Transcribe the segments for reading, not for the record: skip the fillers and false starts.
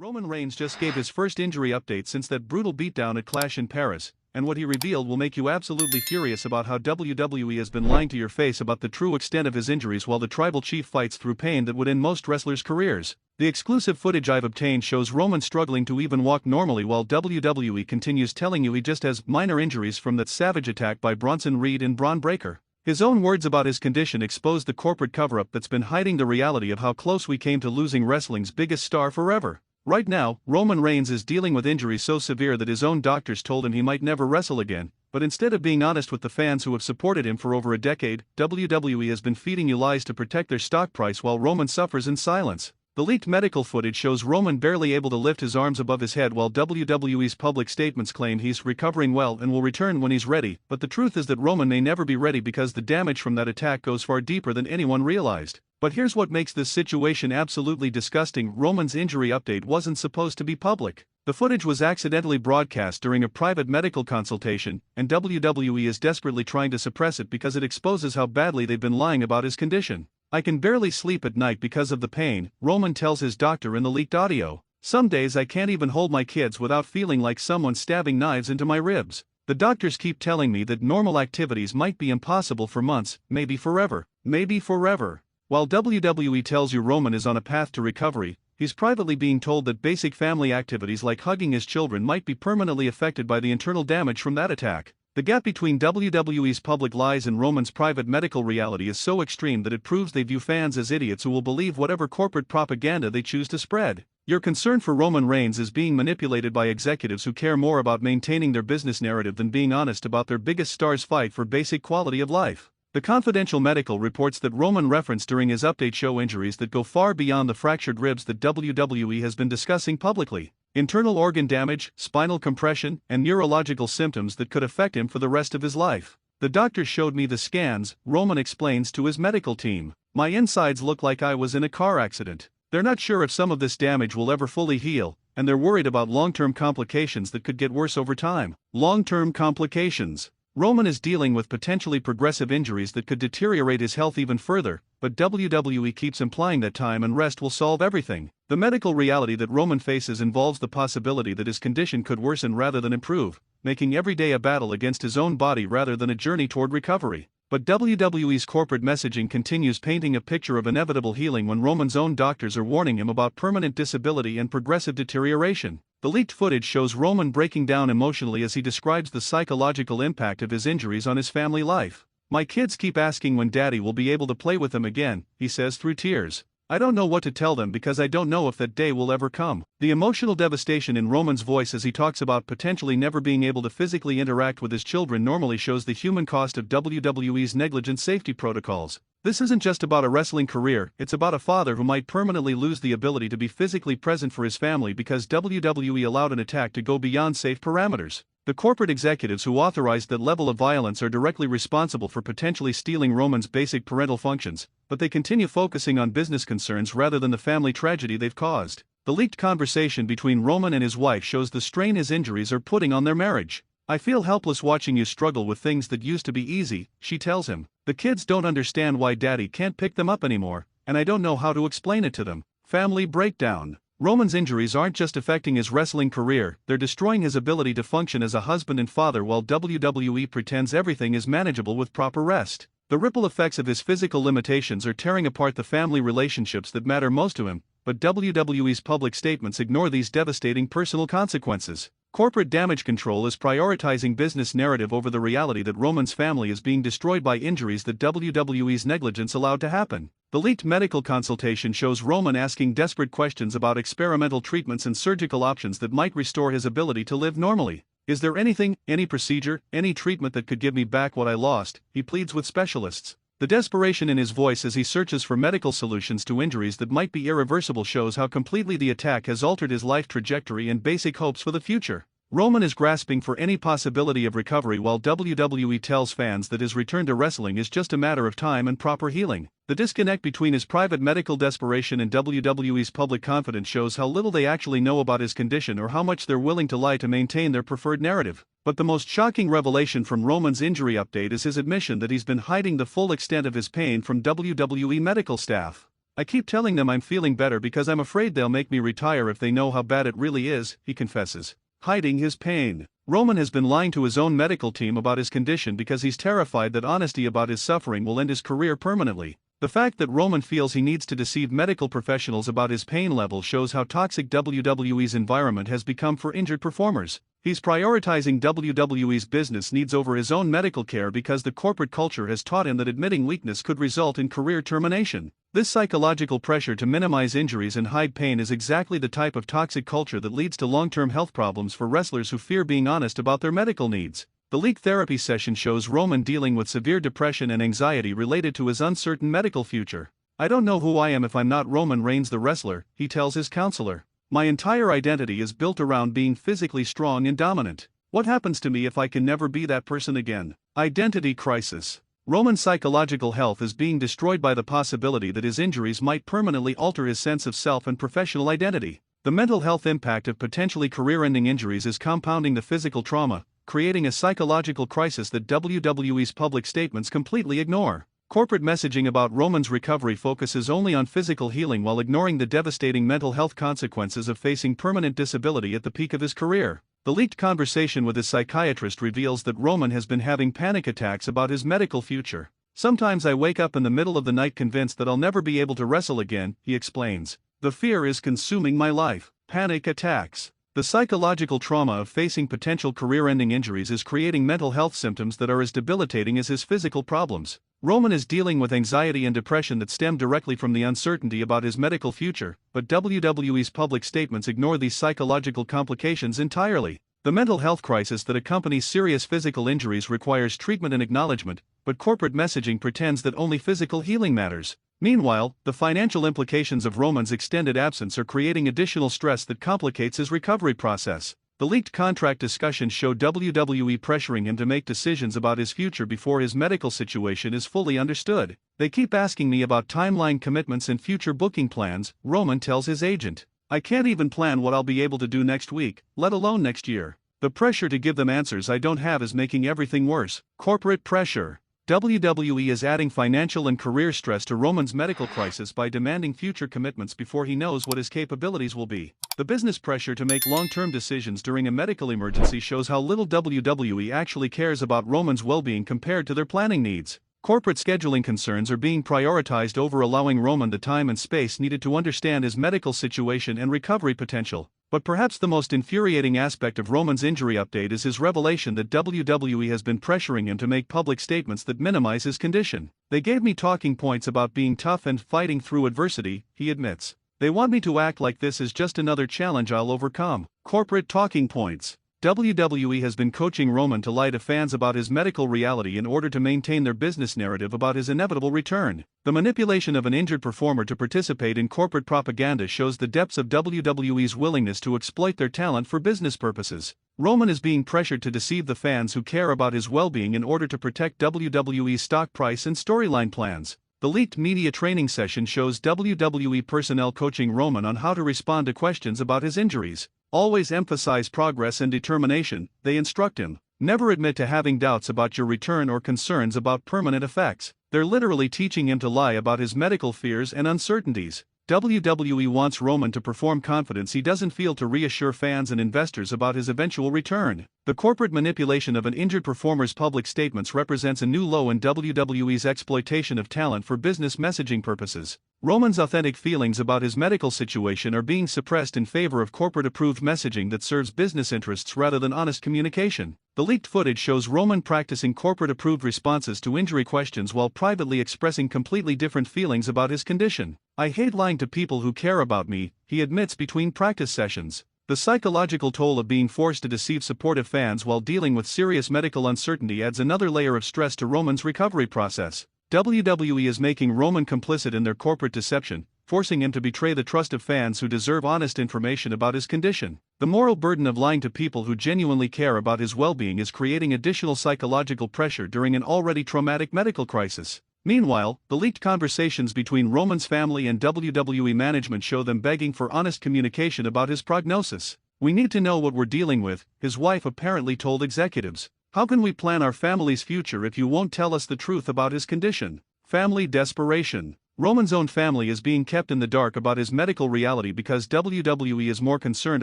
Roman Reigns just gave his first injury update since that brutal beatdown at Clash in Paris, and what he revealed will make you absolutely furious about how WWE has been lying to your face about the true extent of his injuries while the tribal chief fights through pain that would end most wrestlers' careers. The exclusive footage I've obtained shows Roman struggling to even walk normally while WWE continues telling you he just has minor injuries from that savage attack by Bronson Reed and Bron Breakker. His own words about his condition expose the corporate cover-up that's been hiding the reality of how close we came to losing wrestling's biggest star forever. Right now, Roman Reigns is dealing with injuries so severe that his own doctors told him he might never wrestle again, but instead of being honest with the fans who have supported him for over a decade, WWE has been feeding you lies to protect their stock price while Roman suffers in silence. The leaked medical footage shows Roman barely able to lift his arms above his head while WWE's public statements claim he's recovering well and will return when he's ready, but the truth is that Roman may never be ready because the damage from that attack goes far deeper than anyone realized. But here's what makes this situation absolutely disgusting: Roman's injury update wasn't supposed to be public. The footage was accidentally broadcast during a private medical consultation, and WWE is desperately trying to suppress it because it exposes how badly they've been lying about his condition. "I can barely sleep at night because of the pain," Roman tells his doctor in the leaked audio. "Some days I can't even hold my kids without feeling like someone stabbing knives into my ribs. The doctors keep telling me that normal activities might be impossible for months, maybe forever, maybe forever." While WWE tells you Roman is on a path to recovery, he's privately being told that basic family activities like hugging his children might be permanently affected by the internal damage from that attack. The gap between WWE's public lies and Roman's private medical reality is so extreme that it proves they view fans as idiots who will believe whatever corporate propaganda they choose to spread. Your concern for Roman Reigns is being manipulated by executives who care more about maintaining their business narrative than being honest about their biggest star's fight for basic quality of life. The confidential medical reports that Roman referenced during his update show injuries that go far beyond the fractured ribs that WWE has been discussing publicly. Internal organ damage, spinal compression, and neurological symptoms that could affect him for the rest of his life. "The doctors showed me the scans," Roman explains to his medical team. "My insides look like I was in a car accident. They're not sure if some of this damage will ever fully heal, and they're worried about long-term complications that could get worse over time." Long-term complications. Roman is dealing with potentially progressive injuries that could deteriorate his health even further, but WWE keeps implying that time and rest will solve everything. The medical reality that Roman faces involves the possibility that his condition could worsen rather than improve, making every day a battle against his own body rather than a journey toward recovery. But WWE's corporate messaging continues painting a picture of inevitable healing when Roman's own doctors are warning him about permanent disability and progressive deterioration. The leaked footage shows Roman breaking down emotionally as he describes the psychological impact of his injuries on his family life. "My kids keep asking when Daddy will be able to play with them again," he says through tears. "I don't know what to tell them because I don't know if that day will ever come." The emotional devastation in Roman's voice as he talks about potentially never being able to physically interact with his children normally shows the human cost of WWE's negligent safety protocols. This isn't just about a wrestling career, it's about a father who might permanently lose the ability to be physically present for his family because WWE allowed an attack to go beyond safe parameters. The corporate executives who authorized that level of violence are directly responsible for potentially stealing Roman's basic parental functions, but they continue focusing on business concerns rather than the family tragedy they've caused. The leaked conversation between Roman and his wife shows the strain his injuries are putting on their marriage. "I feel helpless watching you struggle with things that used to be easy," she tells him. "The kids don't understand why Daddy can't pick them up anymore, and I don't know how to explain it to them." Family breakdown. Roman's injuries aren't just affecting his wrestling career, they're destroying his ability to function as a husband and father while WWE pretends everything is manageable with proper rest. The ripple effects of his physical limitations are tearing apart the family relationships that matter most to him, but WWE's public statements ignore these devastating personal consequences. Corporate damage control is prioritizing business narrative over the reality that Roman's family is being destroyed by injuries that WWE's negligence allowed to happen. The leaked medical consultation shows Roman asking desperate questions about experimental treatments and surgical options that might restore his ability to live normally. "Is there anything, any procedure, any treatment that could give me back what I lost?" he pleads with specialists. The desperation in his voice as he searches for medical solutions to injuries that might be irreversible shows how completely the attack has altered his life trajectory and basic hopes for the future. Roman is grasping for any possibility of recovery while WWE tells fans that his return to wrestling is just a matter of time and proper healing. The disconnect between his private medical desperation and WWE's public confidence shows how little they actually know about his condition or how much they're willing to lie to maintain their preferred narrative. But the most shocking revelation from Roman's injury update is his admission that he's been hiding the full extent of his pain from WWE medical staff. I keep telling them I'm feeling better because I'm afraid they'll make me retire if they know how bad it really is, he confesses. Hiding his pain. Roman has been lying to his own medical team about his condition because he's terrified that honesty about his suffering will end his career permanently. The fact that Roman feels he needs to deceive medical professionals about his pain level shows how toxic WWE's environment has become for injured performers. He's prioritizing WWE's business needs over his own medical care because the corporate culture has taught him that admitting weakness could result in career termination. This psychological pressure to minimize injuries and hide pain is exactly the type of toxic culture that leads to long-term health problems for wrestlers who fear being honest about their medical needs. The leaked therapy session shows Roman dealing with severe depression and anxiety related to his uncertain medical future. I don't know who I am if I'm not Roman Reigns the wrestler, he tells his counselor. My entire identity is built around being physically strong and dominant. What happens to me if I can never be that person again? Identity crisis. Roman's psychological health is being destroyed by the possibility that his injuries might permanently alter his sense of self and professional identity. The mental health impact of potentially career-ending injuries is compounding the physical trauma, creating a psychological crisis that WWE's public statements completely ignore. Corporate messaging about Roman's recovery focuses only on physical healing while ignoring the devastating mental health consequences of facing permanent disability at the peak of his career. The leaked conversation with his psychiatrist reveals that Roman has been having panic attacks about his medical future. Sometimes I wake up in the middle of the night convinced that I'll never be able to wrestle again, he explains. The fear is consuming my life. Panic attacks. The psychological trauma of facing potential career-ending injuries is creating mental health symptoms that are as debilitating as his physical problems. Roman is dealing with anxiety and depression that stem directly from the uncertainty about his medical future, but WWE's public statements ignore these psychological complications entirely. The mental health crisis that accompanies serious physical injuries requires treatment and acknowledgement, but corporate messaging pretends that only physical healing matters. Meanwhile, the financial implications of Roman's extended absence are creating additional stress that complicates his recovery process. The leaked contract discussions show WWE pressuring him to make decisions about his future before his medical situation is fully understood. They keep asking me about timeline commitments and future booking plans, Roman tells his agent. I can't even plan what I'll be able to do next week, let alone next year. The pressure to give them answers I don't have is making everything worse. Corporate pressure. WWE is adding financial and career stress to Roman's medical crisis by demanding future commitments before he knows what his capabilities will be. The business pressure to make long-term decisions during a medical emergency shows how little WWE actually cares about Roman's well-being compared to their planning needs. Corporate scheduling concerns are being prioritized over allowing Roman the time and space needed to understand his medical situation and recovery potential. But perhaps the most infuriating aspect of Roman's injury update is his revelation that WWE has been pressuring him to make public statements that minimize his condition. They gave me talking points about being tough and fighting through adversity, he admits. They want me to act like this is just another challenge I'll overcome. Corporate talking points. WWE has been coaching Roman to lie to fans about his medical reality in order to maintain their business narrative about his inevitable return. The manipulation of an injured performer to participate in corporate propaganda shows the depths of WWE's willingness to exploit their talent for business purposes. Roman is being pressured to deceive the fans who care about his well-being in order to protect WWE's stock price and storyline plans. The leaked media training session shows WWE personnel coaching Roman on how to respond to questions about his injuries. Always emphasize progress and determination, they instruct him. Never admit to having doubts about your return or concerns about permanent effects. They're literally teaching him to lie about his medical fears and uncertainties. WWE wants Roman to perform confidence he doesn't feel to reassure fans and investors about his eventual return. The corporate manipulation of an injured performer's public statements represents a new low in WWE's exploitation of talent for business messaging purposes. Roman's authentic feelings about his medical situation are being suppressed in favor of corporate-approved messaging that serves business interests rather than honest communication. The leaked footage shows Roman practicing corporate-approved responses to injury questions while privately expressing completely different feelings about his condition. I hate lying to people who care about me, he admits between practice sessions. The psychological toll of being forced to deceive supportive fans while dealing with serious medical uncertainty adds another layer of stress to Roman's recovery process. WWE is making Roman complicit in their corporate deception, forcing him to betray the trust of fans who deserve honest information about his condition. The moral burden of lying to people who genuinely care about his well-being is creating additional psychological pressure during an already traumatic medical crisis. Meanwhile, the leaked conversations between Roman's family and WWE management show them begging for honest communication about his prognosis. We need to know what we're dealing with, his wife apparently told executives. How can we plan our family's future if you won't tell us the truth about his condition? Family desperation. Roman's own family is being kept in the dark about his medical reality because WWE is more concerned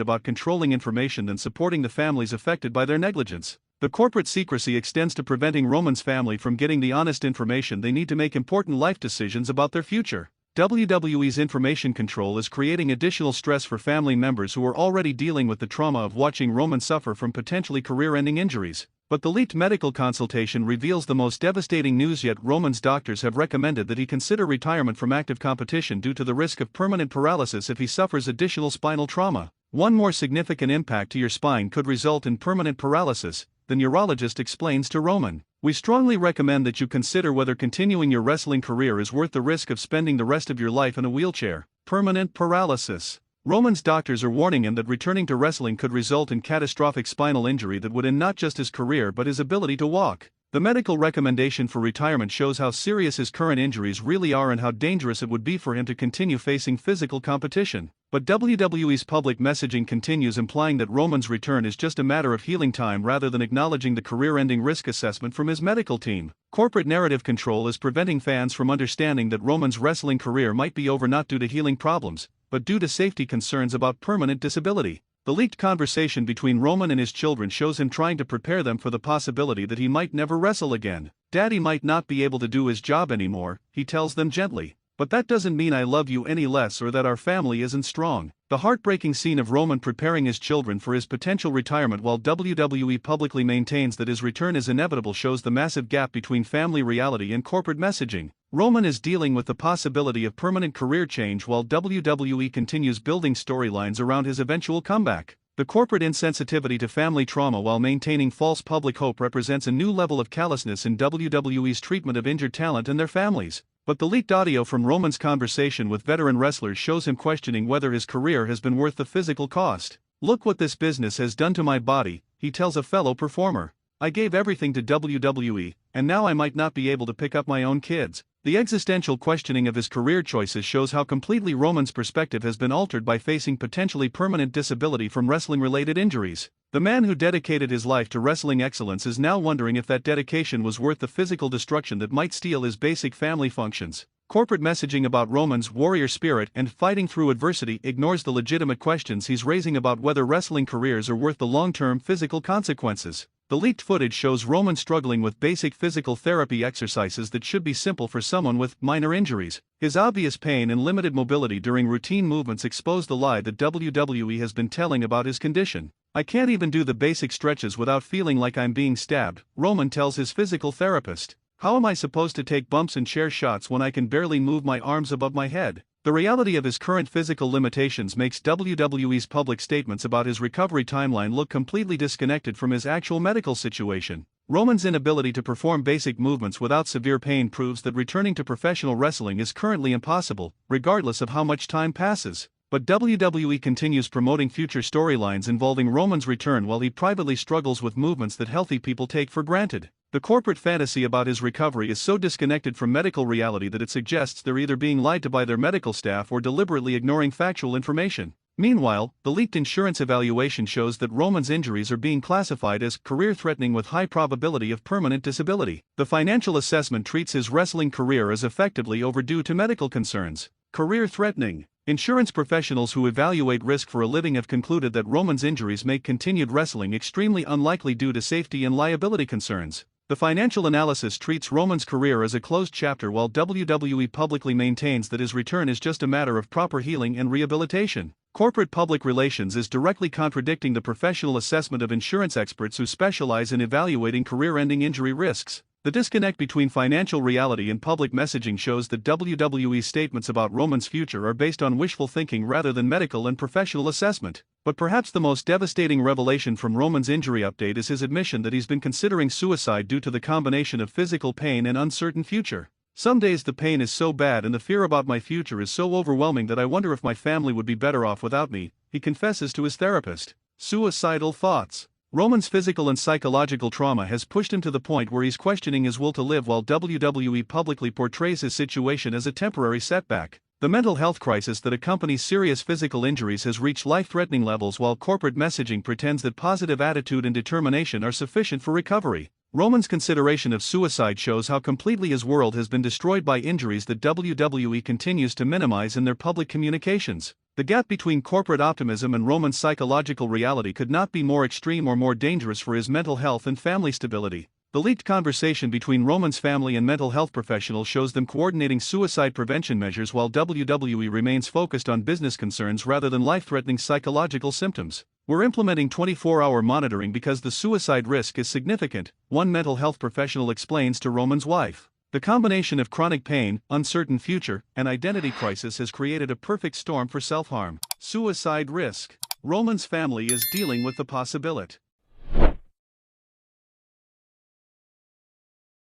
about controlling information than supporting the families affected by their negligence. The corporate secrecy extends to preventing Roman's family from getting the honest information they need to make important life decisions about their future. WWE's information control is creating additional stress for family members who are already dealing with the trauma of watching Roman suffer from potentially career-ending injuries. But the leaked medical consultation reveals the most devastating news yet. Roman's doctors have recommended that he consider retirement from active competition due to the risk of permanent paralysis if he suffers additional spinal trauma. One more significant impact to your spine could result in permanent paralysis, the neurologist explains to Roman. We strongly recommend that you consider whether continuing your wrestling career is worth the risk of spending the rest of your life in a wheelchair. Permanent paralysis. Roman's doctors are warning him that returning to wrestling could result in catastrophic spinal injury that would end not just his career but his ability to walk. The medical recommendation for retirement shows how serious his current injuries really are and how dangerous it would be for him to continue facing physical competition. But WWE's public messaging continues, implying that Roman's return is just a matter of healing time rather than acknowledging the career-ending risk assessment from his medical team. Corporate narrative control is preventing fans from understanding that Roman's wrestling career might be over not due to healing problems, but due to safety concerns about permanent disability. The leaked conversation between Roman and his children shows him trying to prepare them for the possibility that he might never wrestle again. Daddy might not be able to do his job anymore, he tells them gently. But that doesn't mean I love you any less or that our family isn't strong. The heartbreaking scene of Roman preparing his children for his potential retirement while WWE publicly maintains that his return is inevitable shows the massive gap between family reality and corporate messaging. Roman is dealing with the possibility of permanent career change while WWE continues building storylines around his eventual comeback. The corporate insensitivity to family trauma while maintaining false public hope represents a new level of callousness in WWE's treatment of injured talent and their families. But the leaked audio from Roman's conversation with veteran wrestlers shows him questioning whether his career has been worth the physical cost. Look what this business has done to my body, he tells a fellow performer. I gave everything to WWE, and now I might not be able to pick up my own kids. The existential questioning of his career choices shows how completely Roman's perspective has been altered by facing potentially permanent disability from wrestling-related injuries. The man who dedicated his life to wrestling excellence is now wondering if that dedication was worth the physical destruction that might steal his basic family functions. Corporate messaging about Roman's warrior spirit and fighting through adversity ignores the legitimate questions he's raising about whether wrestling careers are worth the long-term physical consequences. The leaked footage shows Roman struggling with basic physical therapy exercises that should be simple for someone with minor injuries. His obvious pain and limited mobility during routine movements expose the lie that WWE has been telling about his condition. I can't even do the basic stretches without feeling like I'm being stabbed, Roman tells his physical therapist. How am I supposed to take bumps and chair shots when I can barely move my arms above my head? The reality of his current physical limitations makes WWE's public statements about his recovery timeline look completely disconnected from his actual medical situation. Roman's inability to perform basic movements without severe pain proves that returning to professional wrestling is currently impossible, regardless of how much time passes. But WWE continues promoting future storylines involving Roman's return while he privately struggles with movements that healthy people take for granted. The corporate fantasy about his recovery is so disconnected from medical reality that it suggests they're either being lied to by their medical staff or deliberately ignoring factual information. Meanwhile, the leaked insurance evaluation shows that Roman's injuries are being classified as career-threatening with high probability of permanent disability. The financial assessment treats his wrestling career as effectively overdue to medical concerns. Career-threatening. Insurance professionals who evaluate risk for a living have concluded that Roman's injuries make continued wrestling extremely unlikely due to safety and liability concerns. The financial analysis treats Roman's career as a closed chapter while WWE publicly maintains that his return is just a matter of proper healing and rehabilitation. Corporate public relations is directly contradicting the professional assessment of insurance experts who specialize in evaluating career-ending injury risks. The disconnect between financial reality and public messaging shows that WWE's statements about Roman's future are based on wishful thinking rather than medical and professional assessment. But perhaps the most devastating revelation from Roman's injury update is his admission that he's been considering suicide due to the combination of physical pain and uncertain future. Some days the pain is so bad and the fear about my future is so overwhelming that I wonder if my family would be better off without me, he confesses to his therapist. Suicidal thoughts. Roman's physical and psychological trauma has pushed him to the point where he's questioning his will to live while WWE publicly portrays his situation as a temporary setback. The mental health crisis that accompanies serious physical injuries has reached life-threatening levels while corporate messaging pretends that positive attitude and determination are sufficient for recovery. Roman's consideration of suicide shows how completely his world has been destroyed by injuries that WWE continues to minimize in their public communications. The gap between corporate optimism and Roman's psychological reality could not be more extreme or more dangerous for his mental health and family stability. The leaked conversation between Roman's family and mental health professionals shows them coordinating suicide prevention measures while WWE remains focused on business concerns rather than life-threatening psychological symptoms. "We're implementing 24-hour monitoring because the suicide risk is significant," one mental health professional explains to Roman's wife. "The combination of chronic pain, uncertain future, and identity crisis has created a perfect storm for self-harm." Suicide risk. Roman's family is dealing with the possibility.